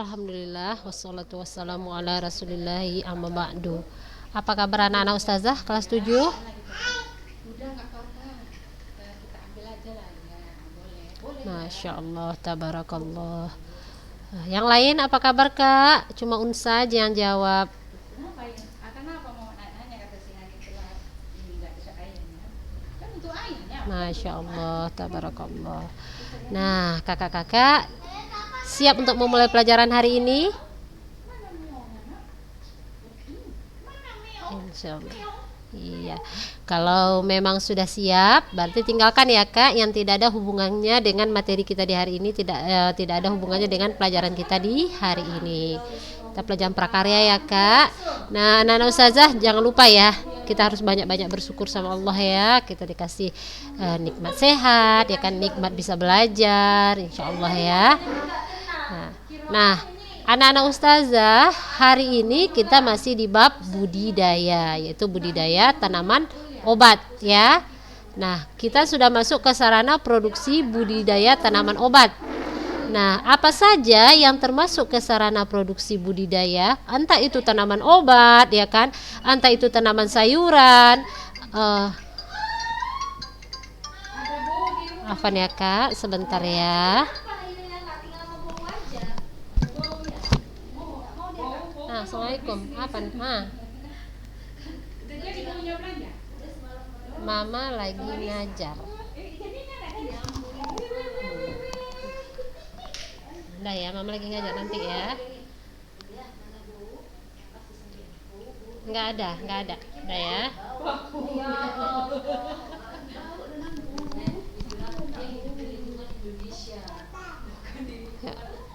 Alhamdulillah, wassalatu wassalamu ala rasulillahi amma ba'du. Apa kabar anak-anak ustazah kelas 7? Masya Allah, tabarakallah. Yang lain apa kabar kak? Cuma Unsa aja yang jawab. Masya Allah, tabarakallah. Nah, kakak-kakak siap untuk memulai pelajaran hari ini? Insya Allah. Iya. Kalau memang sudah siap, berarti tinggalkan ya kak yang tidak ada hubungannya dengan materi kita di hari ini, tidak ada hubungannya dengan pelajaran kita di hari ini. Kita pelajaran prakarya ya kak. Nah, anak-anak ustazah jangan lupa ya, kita harus banyak-banyak bersyukur sama Allah ya. Kita dikasih nikmat sehat, ya kan, nikmat bisa belajar, insya Allah ya. Nah, anak-anak ustazah, hari ini kita masih di bab budidaya, yaitu budidaya tanaman obat ya. Nah, kita sudah masuk ke sarana produksi budidaya tanaman obat. Nah, apa saja yang termasuk ke sarana produksi budidaya? Entah itu tanaman obat, ya kan? Entah itu tanaman sayuran. Afan ya kak, sebentar ya. Assalamualaikum. Apa? Mama lagi ngajar. Udah ya, mama lagi ngajar nanti ya. Nggak ada. Udah ya.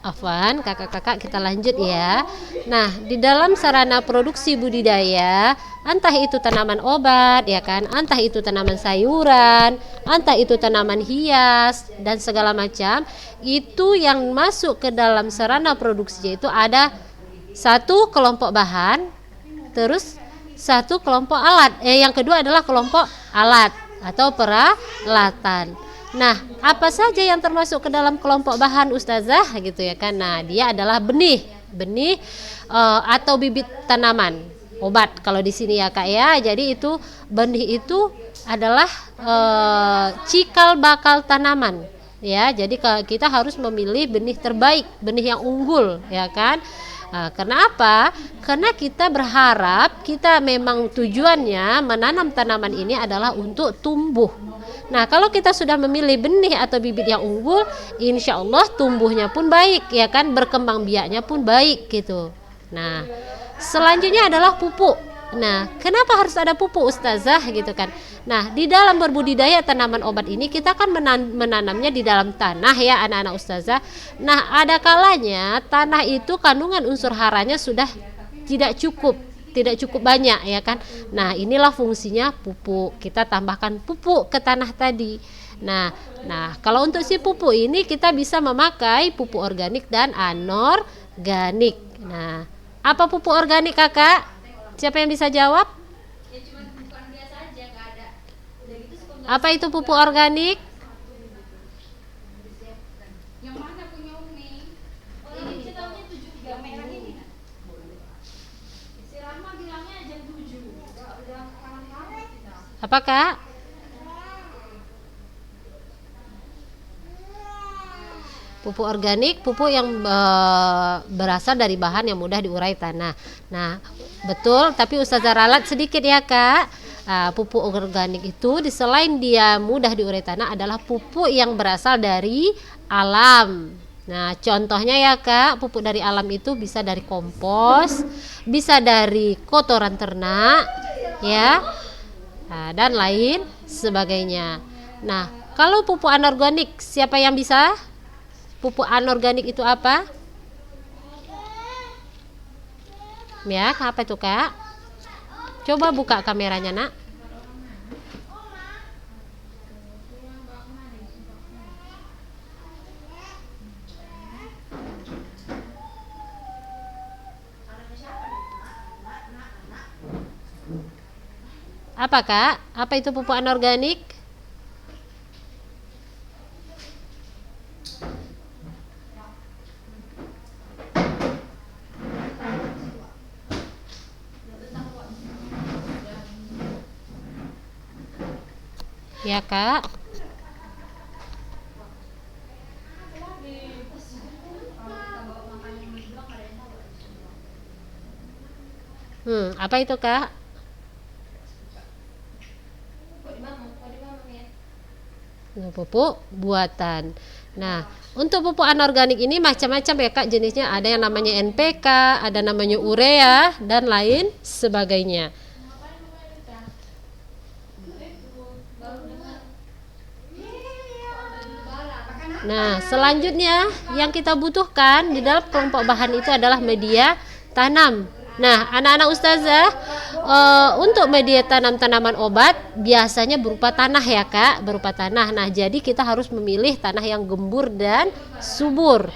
Afwan, kakak-kakak kita lanjut ya. Nah, di dalam sarana produksi budidaya, entah itu tanaman obat, ya kan, entah itu tanaman sayuran, entah itu tanaman hias dan segala macam, itu yang masuk ke dalam sarana produksinya itu ada satu kelompok bahan, terus satu kelompok alat. Yang kedua adalah kelompok alat atau peralatan. Nah, apa saja yang termasuk ke dalam kelompok bahan ustazah gitu ya kan? Nah, dia adalah benih atau bibit tanaman obat kalau di sini ya kak ya. Jadi itu benih itu adalah cikal bakal tanaman ya. Jadi kita harus memilih benih terbaik, benih yang unggul ya kan. Kenapa? Karena kita berharap, kita memang tujuannya menanam tanaman ini adalah untuk tumbuh. Nah, kalau kita sudah memilih benih atau bibit yang unggul, insya Allah tumbuhnya pun baik, ya kan, berkembang biaknya pun baik gitu. Nah, selanjutnya adalah pupuk. Nah, kenapa harus ada pupuk ustazah gitu kan? Nah, di dalam berbudidaya tanaman obat ini kita kan menanamnya di dalam tanah ya anak-anak ustazah. Nah, ada kalanya tanah itu kandungan unsur haranya sudah tidak cukup banyak ya kan. Nah, inilah fungsinya pupuk. Kita tambahkan pupuk ke tanah tadi. Nah, kalau untuk si pupuk ini kita bisa memakai pupuk organik dan anorganik. Nah, apa pupuk organik kakak? Siapa yang bisa jawab? Apa itu pupuk organik? Apakah? Pupuk organik, pupuk yang berasal dari bahan yang mudah diurai tanah. Nah, betul, tapi Ustazah ralat sedikit ya kak. Pupuk organik itu selain dia mudah diurai tanah adalah pupuk yang berasal dari alam. Nah, contohnya ya kak, pupuk dari alam itu bisa dari kompos, bisa dari kotoran ternak, ya. Dan lain sebagainya. Nah, kalau pupuk anorganik, siapa yang bisa? Pupuk anorganik itu apa? Ya, apa itu kak? Coba buka kameranya nak. Apa kak? Apa itu pupuk anorganik? ya Kak. Apa itu Kak? Pupuk buatan. Nah, untuk pupuk anorganik ini macam-macam ya Kak jenisnya. Ada yang namanya NPK, ada namanya urea, dan lain sebagainya. Nah, selanjutnya yang kita butuhkan di dalam kelompok bahan itu adalah media tanam. Nah, anak-anak ustazah, untuk media tanam tanaman obat biasanya berupa tanah ya Kak, berupa tanah. Nah, jadi kita harus memilih tanah yang gembur dan subur.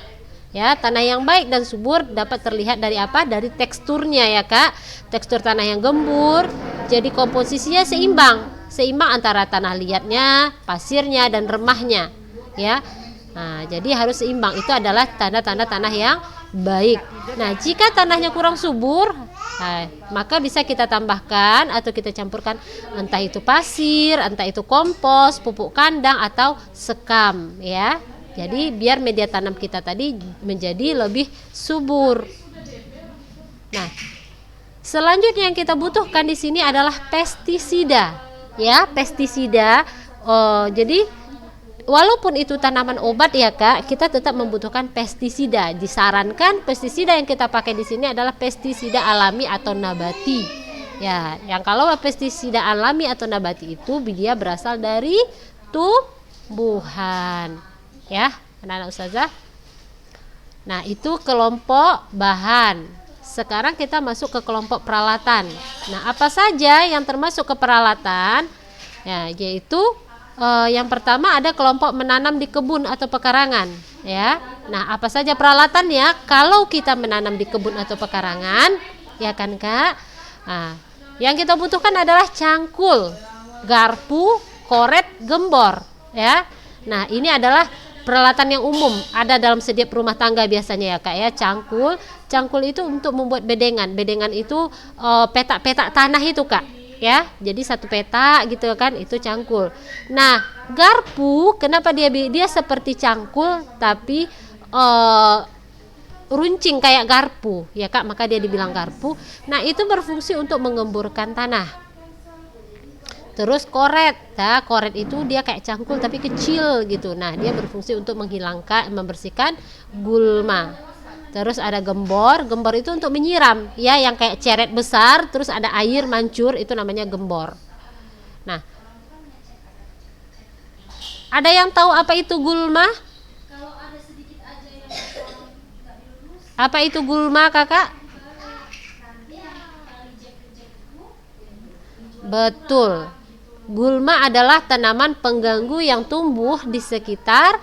Ya, tanah yang baik dan subur dapat terlihat dari apa? Dari teksturnya ya Kak. Tekstur tanah yang gembur, jadi komposisinya seimbang antara tanah liatnya, pasirnya, dan remahnya. Ya. Nah, jadi harus seimbang. Itu adalah tanda-tanda tanah yang baik. Nah, jika tanahnya kurang subur, maka bisa kita tambahkan atau kita campurkan entah itu pasir, entah itu kompos, pupuk kandang, atau sekam ya. Jadi biar media tanam kita tadi menjadi lebih subur. Nah, selanjutnya yang kita butuhkan di sini adalah pestisida ya, pestisida. Jadi walaupun itu tanaman obat ya Kak, kita tetap membutuhkan pestisida. Disarankan pestisida yang kita pakai di sini adalah pestisida alami atau nabati. Ya, yang kalau pestisida alami atau nabati itu dia berasal dari tumbuhan. Ya, anak-anak ustazah. Nah, itu kelompok bahan. Sekarang kita masuk ke kelompok peralatan. Nah, apa saja yang termasuk ke peralatan? Ya, yaitu yang pertama ada kelompok menanam di kebun atau pekarangan ya. Nah, apa saja peralatannya kalau kita menanam di kebun atau pekarangan ya kan Kak? Nah, yang kita butuhkan adalah cangkul, garpu, koret, gembor ya. Nah, ini adalah peralatan yang umum ada dalam setiap rumah tangga biasanya ya Kak ya. Cangkul itu untuk membuat bedengan. Bedengan itu petak-petak tanah itu Kak. Ya, jadi satu peta gitu kan, itu cangkul. Nah, garpu kenapa dia seperti cangkul tapi runcing kayak garpu ya Kak, maka dia dibilang garpu. Nah, itu berfungsi untuk mengemburkan tanah. Terus koret, koret itu dia kayak cangkul tapi kecil gitu. Nah, dia berfungsi untuk membersihkan gulma. Terus ada gembor itu untuk menyiram ya, yang kayak ceret besar terus ada air mancur, itu namanya gembor. Nah, ada yang tahu apa itu gulma? Apa itu gulma Kakak? Betul. Gulma adalah tanaman pengganggu yang tumbuh di sekitar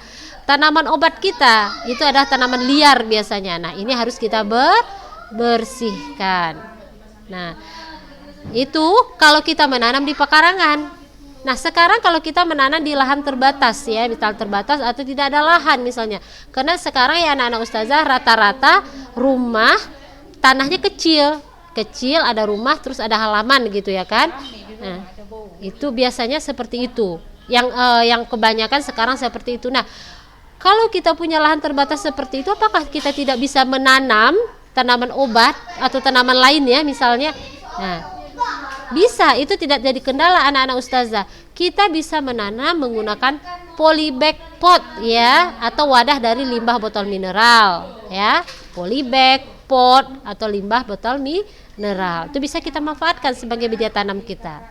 tanaman obat kita. Itu adalah tanaman liar biasanya. Nah, ini harus kita bersihkan. Nah, itu kalau kita menanam di pekarangan. Nah, sekarang kalau kita menanam di lahan terbatas ya, misal terbatas atau tidak ada lahan misalnya. Karena sekarang ya anak-anak ustazah rata-rata rumah tanahnya kecil, ada rumah terus ada halaman gitu ya kan. Nah, itu biasanya seperti itu. Yang kebanyakan sekarang seperti itu. Nah, kalau kita punya lahan terbatas seperti itu, apakah kita tidak bisa menanam tanaman obat atau tanaman lain ya misalnya? Nah, bisa, itu tidak jadi kendala anak-anak ustazah. Kita bisa menanam menggunakan polybag pot ya, atau wadah dari limbah botol mineral ya. Polybag pot atau limbah botol mineral. Itu bisa kita manfaatkan sebagai media tanam kita.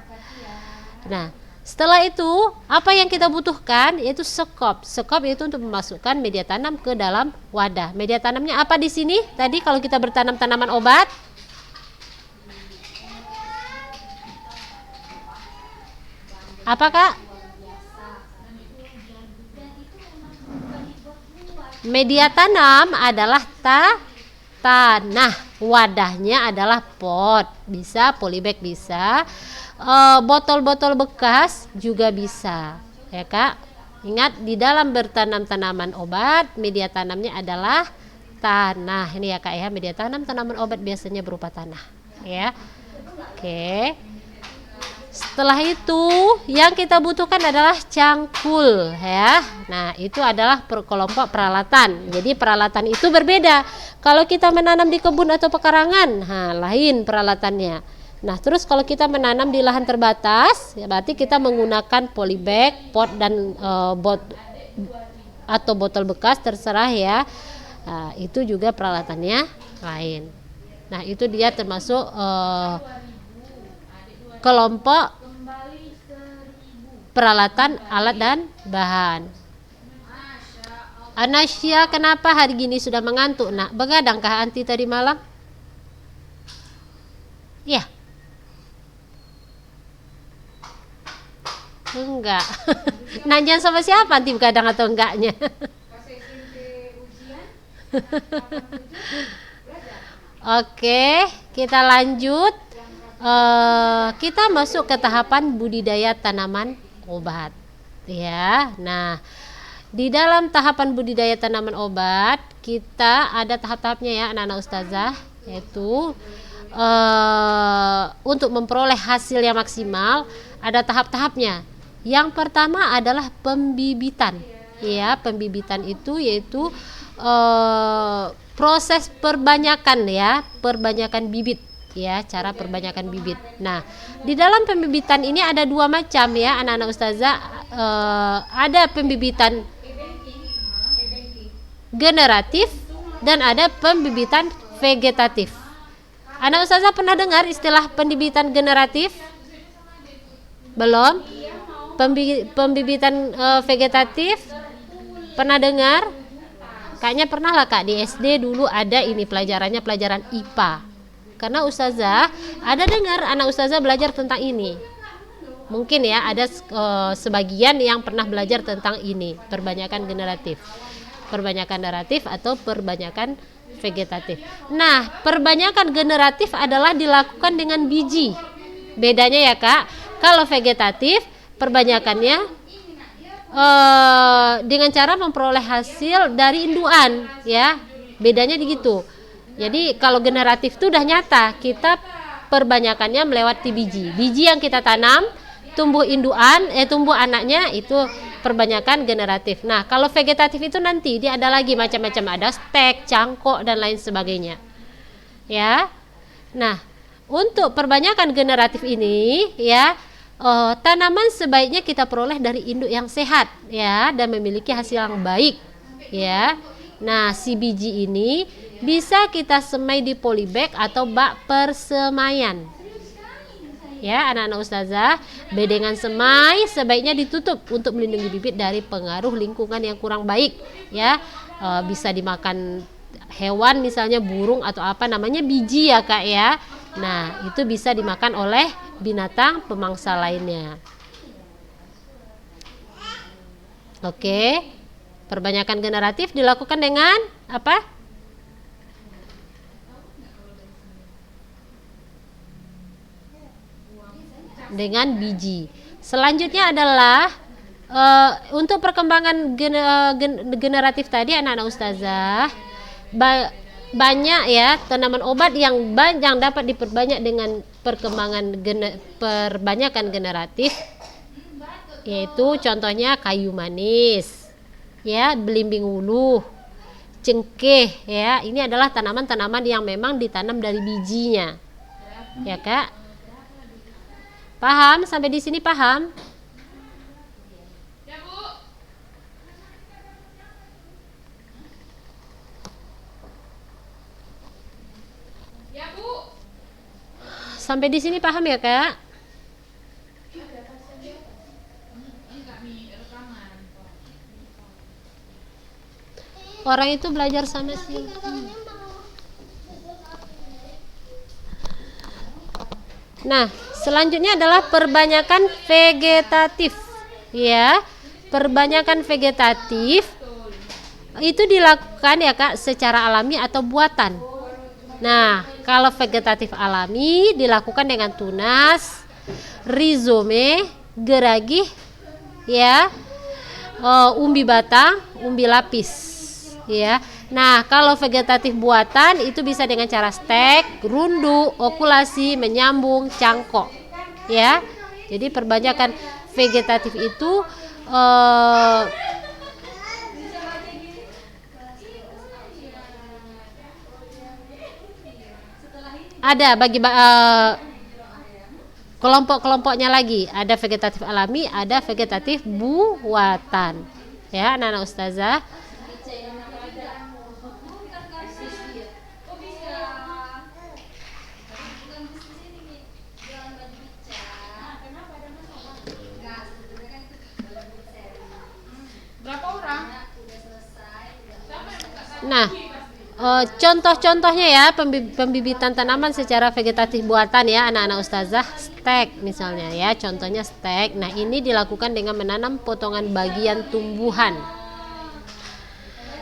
Nah, setelah itu apa yang kita butuhkan yaitu sekop. Sekop itu untuk memasukkan media tanam ke dalam wadah. Media tanamnya apa di sini? Tadi kalau kita bertanam tanaman obat, apa Kak? Media tanam adalah tanah. Wadahnya adalah pot. Bisa polybag bisa. Botol-botol bekas juga bisa ya Kak. Ingat, di dalam bertanam tanaman obat media tanamnya adalah tanah. Ini ya Kak ya, media tanam tanaman obat biasanya berupa tanah ya. Oke. setelah itu yang kita butuhkan adalah cangkul ya. Nah, itu adalah kelompok peralatan. Jadi peralatan itu berbeda. Kalau kita menanam di kebun atau pekarangan, lain peralatannya. Nah, terus kalau kita menanam di lahan terbatas, ya berarti kita menggunakan polybag, pot dan atau botol bekas terserah ya. Nah, itu juga peralatannya lain. Nah, itu dia termasuk kelompok peralatan, alat dan bahan. Anasya, kenapa hari gini sudah mengantuk? Nak, begadangkah anti tadi malam? Ya. Enggak. Nanya sama siapa anti begadang atau enggaknya? Oke, kita lanjut. Kita masuk ke tahapan budidaya tanaman obat ya. Nah, di dalam tahapan budidaya tanaman obat kita ada tahap-tahapnya ya anak-anak ustazah, yaitu untuk memperoleh hasil yang maksimal ada tahap-tahapnya. Yang pertama adalah pembibitan ya. Pembibitan itu yaitu proses perbanyakan ya, perbanyakan bibit ya, cara perbanyakan bibit. Nah, di dalam pembibitan ini ada dua macam ya anak-anak ustazah. Ada pembibitan generatif dan ada pembibitan vegetatif. Anak ustazah pernah dengar istilah pembibitan generatif? Belum? Pembibitan vegetatif pernah dengar? Kayaknya pernah lah Kak, di SD dulu ada ini pelajarannya, pelajaran IPA. Karena ustazah ada dengar anak ustazah belajar tentang ini. Mungkin ya ada sebagian yang pernah belajar tentang ini, perbanyakan generatif. Perbanyakan generatif atau perbanyakan vegetatif. Nah, perbanyakan generatif adalah dilakukan dengan biji. Bedanya ya Kak, kalau vegetatif perbanyakannya dengan cara memperoleh hasil dari induan ya. Bedanya begitu. Jadi kalau generatif itu udah nyata, kita perbanyakannya melewati biji. Biji yang kita tanam, tumbuh induan, tumbuh anaknya itu perbanyakan generatif. Nah, kalau vegetatif itu nanti dia ada lagi macam-macam, ada stek, cangkok dan lain sebagainya. Ya. Nah, untuk perbanyakan generatif ini ya, tanaman sebaiknya kita peroleh dari induk yang sehat ya dan memiliki hasil yang baik ya. Nah, si biji ini bisa kita semai di polybag atau bak persemaian. Ya, anak-anak ustazah, bedengan semai sebaiknya ditutup untuk melindungi bibit dari pengaruh lingkungan yang kurang baik. Ya, bisa dimakan hewan misalnya burung atau apa namanya biji ya Kak ya. Nah, itu bisa dimakan oleh binatang pemangsa lainnya. Oke, perbanyakan generatif dilakukan dengan apa? Dengan biji. Selanjutnya adalah untuk perkembangan generatif tadi anak-anak ustazah, banyak ya tanaman obat yang dapat diperbanyak dengan perbanyakan generatif, yaitu contohnya kayu manis ya, belimbing uluh, cengkeh ya. Ini adalah tanaman-tanaman yang memang ditanam dari bijinya ya Kak. Paham? Sampai di sini paham? Ya, Bu. Ya, Bu. Sampai di sini paham ya, Kak? Orang itu belajar sama si Nah, selanjutnya adalah perbanyakan vegetatif. Ya, perbanyakan vegetatif itu dilakukan ya Kak secara alami atau buatan. Nah, kalau vegetatif alami dilakukan dengan tunas, rizome, geragih, ya, umbi batang, umbi lapis. Ya. Nah, kalau vegetatif buatan itu bisa dengan cara stek, rundu, okulasi, menyambung, cangkok. Ya. Jadi perbanyakan vegetatif itu eh, ada bagi kelompok-kelompoknya lagi. Ada vegetatif alami, ada vegetatif buatan. Ya, anak-anak ustazah. Nah, contoh-contohnya ya pembibitan tanaman secara vegetatif buatan ya anak-anak ustazah, stek misalnya ya, contohnya stek. Nah, ini dilakukan dengan menanam potongan bagian tumbuhan.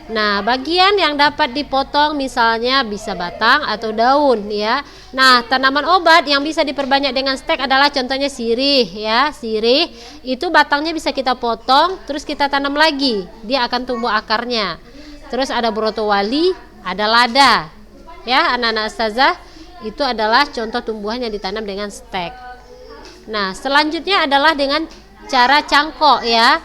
Nah, bagian yang dapat dipotong misalnya bisa batang atau daun ya. Nah, tanaman obat yang bisa diperbanyak dengan stek adalah contohnya sirih ya. Sirih itu batangnya bisa kita potong terus kita tanam lagi, dia akan tumbuh akarnya. Terus ada brotowali, ada lada. Ya, anak-anak ustazah, itu adalah contoh tumbuhan yang ditanam dengan stek. Nah, selanjutnya adalah dengan cara cangkok ya.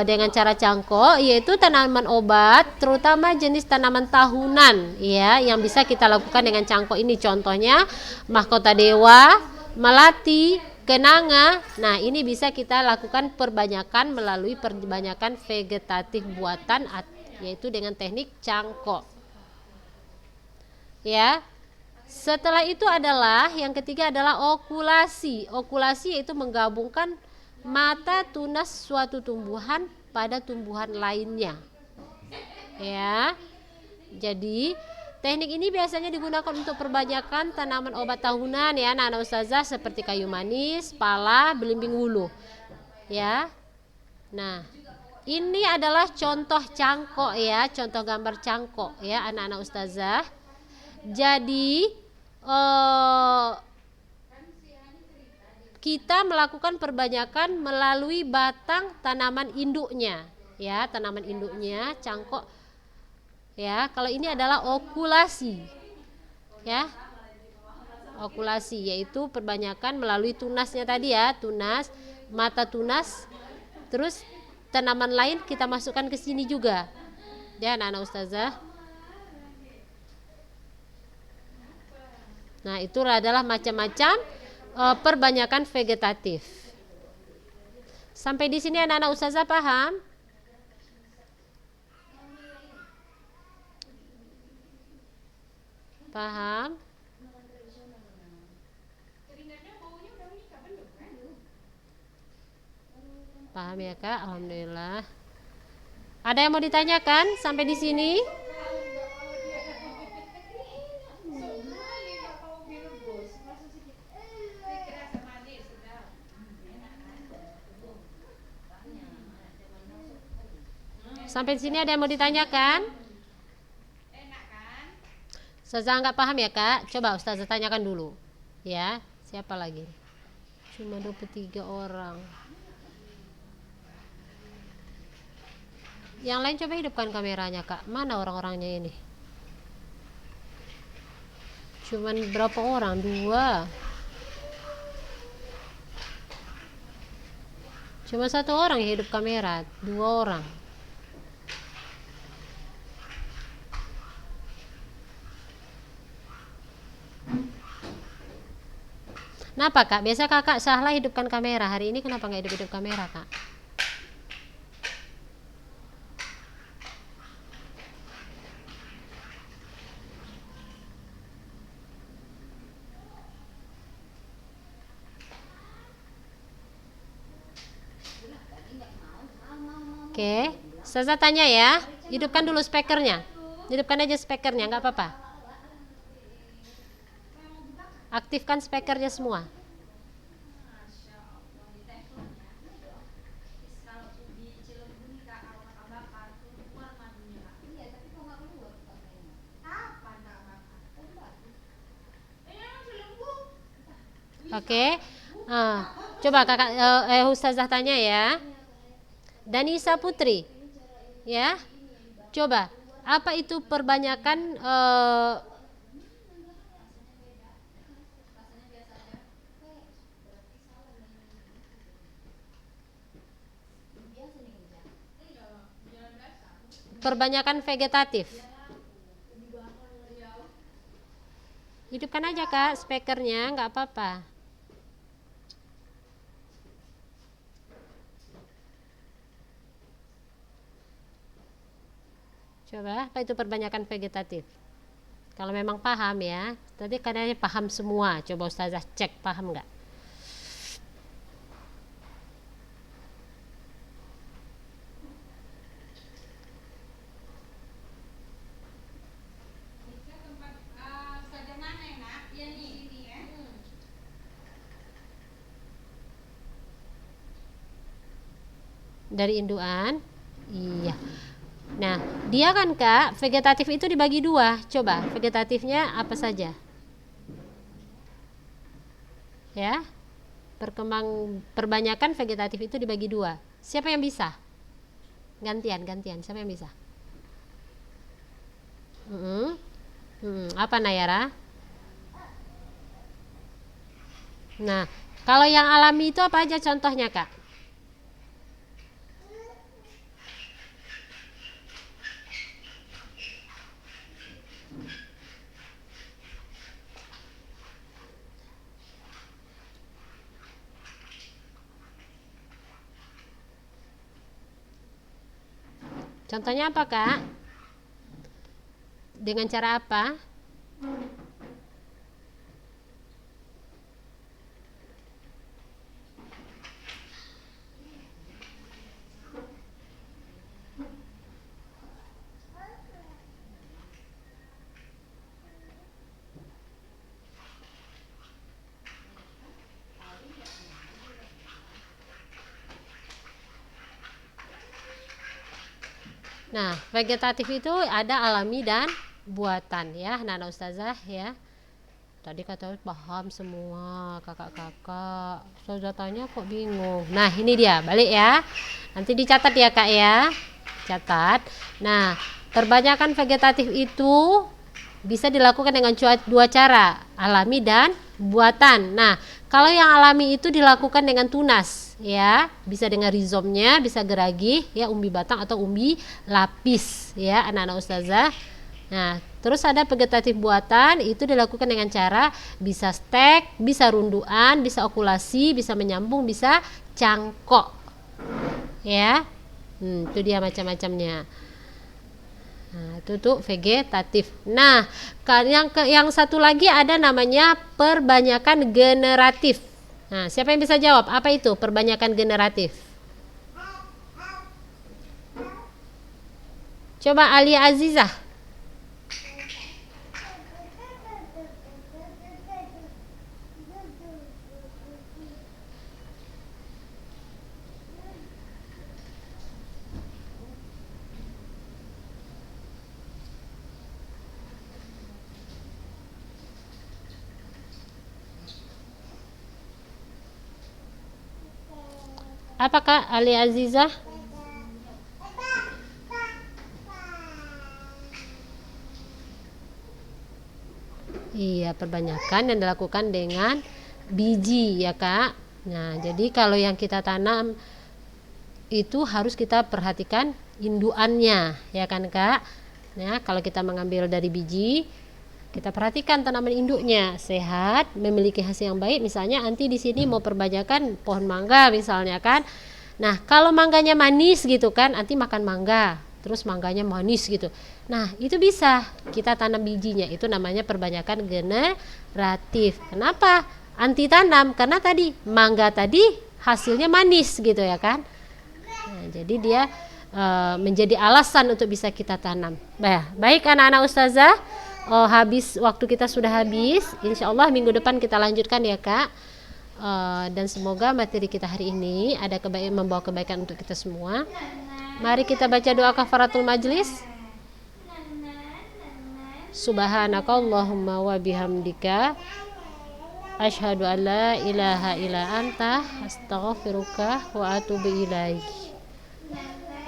Dengan cara cangkok yaitu tanaman obat, terutama jenis tanaman tahunan ya, yang bisa kita lakukan dengan cangkok ini. Contohnya mahkota dewa, melati, kenanga. Nah, ini bisa kita lakukan perbanyakan melalui perbanyakan vegetatif buatan, yaitu dengan teknik cangkok. Ya. Setelah itu adalah yang ketiga adalah okulasi. Okulasi yaitu menggabungkan mata tunas suatu tumbuhan pada tumbuhan lainnya. Ya. Jadi, teknik ini biasanya digunakan untuk perbanyakan tanaman obat tahunan ya, anak-anak ustazah, seperti kayu manis, pala, belimbing wuluh. Ya. Nah, ini adalah contoh cangkok ya, contoh gambar cangkok ya anak-anak ustazah. Jadi kita melakukan perbanyakan melalui batang tanaman induknya ya, tanaman induknya cangkok ya. Kalau ini adalah okulasi ya, okulasi yaitu perbanyakan melalui tunasnya tadi ya, tunas, mata tunas, terus tanaman lain kita masukkan ke sini juga ya anak-anak ustazah. Nah, itu adalah macam-macam perbanyakan vegetatif. Sampai di sini anak-anak ustazah paham? Paham? Paham ya Kak? Alhamdulillah. Ada yang mau ditanyakan sampai di sini? Sampai di sini ada yang mau ditanyakan? Ustazah nggak paham ya Kak? Coba Ustazah tanyakan dulu. Ya, siapa lagi? Cuma 23 orang. Yang lain coba hidupkan kameranya Kak. Mana orang-orangnya ini? Cuman berapa orang? 2. Cuma 1 orang yang hidup kamera, 2 orang. Kenapa Kak? Biasa Kakak Sahla hidupkan kamera. Hari ini kenapa nggak hidup-hidup kamera Kak? Oke, Ustazah tanya ya. Hidupkan dulu speakernya. Hidupkan aja speakernya, nggak apa-apa. Aktifkan speakernya semua. Oke. Coba Kakak Ustazah tanya ya. Danisa Putri. Ya. Coba, apa itu perbanyakan perbanyakan vegetatif. Hidupkan aja Kak speakernya, nggak apa-apa. Coba, apa itu perbanyakan vegetatif? Kalau memang paham ya, tadi katanya paham semua. Coba Ustazah cek paham nggak? Dari induan? Iya. Nah, dia kan Kak, vegetatif itu dibagi dua. Coba, vegetatifnya apa saja? Ya, perbanyakan vegetatif itu dibagi dua. Siapa yang bisa? Gantian. Siapa yang bisa? Apa Nayara? Nah, kalau yang alami itu apa aja contohnya Kak? Contohnya apa Kak? Dengan cara apa? Nah, vegetatif itu ada alami dan buatan ya, Nana Ustazah ya. Tadi katanya paham semua kakak-kakak. Ustazah tanya kok bingung. Nah, ini dia, balik ya. Nanti dicatat ya Kak ya. Catat. Nah, perbanyakan vegetatif itu bisa dilakukan dengan dua cara, alami dan buatan. Nah, kalau yang alami itu dilakukan dengan tunas ya, bisa dengan rizomnya, bisa geragi ya, umbi batang atau umbi lapis ya anak-anak Ustazah. Nah, terus ada vegetatif buatan, itu dilakukan dengan cara bisa stek, bisa runduan, bisa okulasi, bisa menyambung, bisa cangkok ya. Itu dia macam-macamnya. Nah, itu tuh vegetatif. Nah, yang satu lagi ada namanya perbanyakan generatif. Nah, siapa yang bisa jawab? Apa itu perbanyakan generatif? Coba Alia Azizah. Apakah Ali Azizah? Iya, perbanyakan yang dilakukan dengan biji ya Kak. Nah, jadi kalau yang kita tanam itu harus kita perhatikan induannya ya kan Kak. Nah, kalau kita mengambil dari biji, kita perhatikan tanaman induknya sehat, memiliki hasil yang baik. Misalnya nanti di sini mau perbanyakan pohon mangga misalnya kan. Nah, kalau mangganya manis gitu kan, nanti makan mangga, terus mangganya manis gitu. Nah, itu bisa kita tanam bijinya. Itu namanya perbanyakan generatif. Kenapa? Anti tanam karena tadi mangga tadi hasilnya manis gitu ya kan. Nah, jadi dia menjadi alasan untuk bisa kita tanam. Baik anak-anak Ustazah. Waktu kita sudah habis. Insya Allah minggu depan kita lanjutkan ya Kak. Dan semoga materi kita hari ini ada membawa kebaikan untuk kita semua. Mari kita baca doa kafaratul majlis. Subhanakallahumma wa bihamdika asyhadu an la ilaha illa anta astaghfiruka wa atubu ilaik.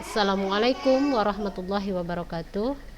Assalamualaikum warahmatullahi wabarakatuh.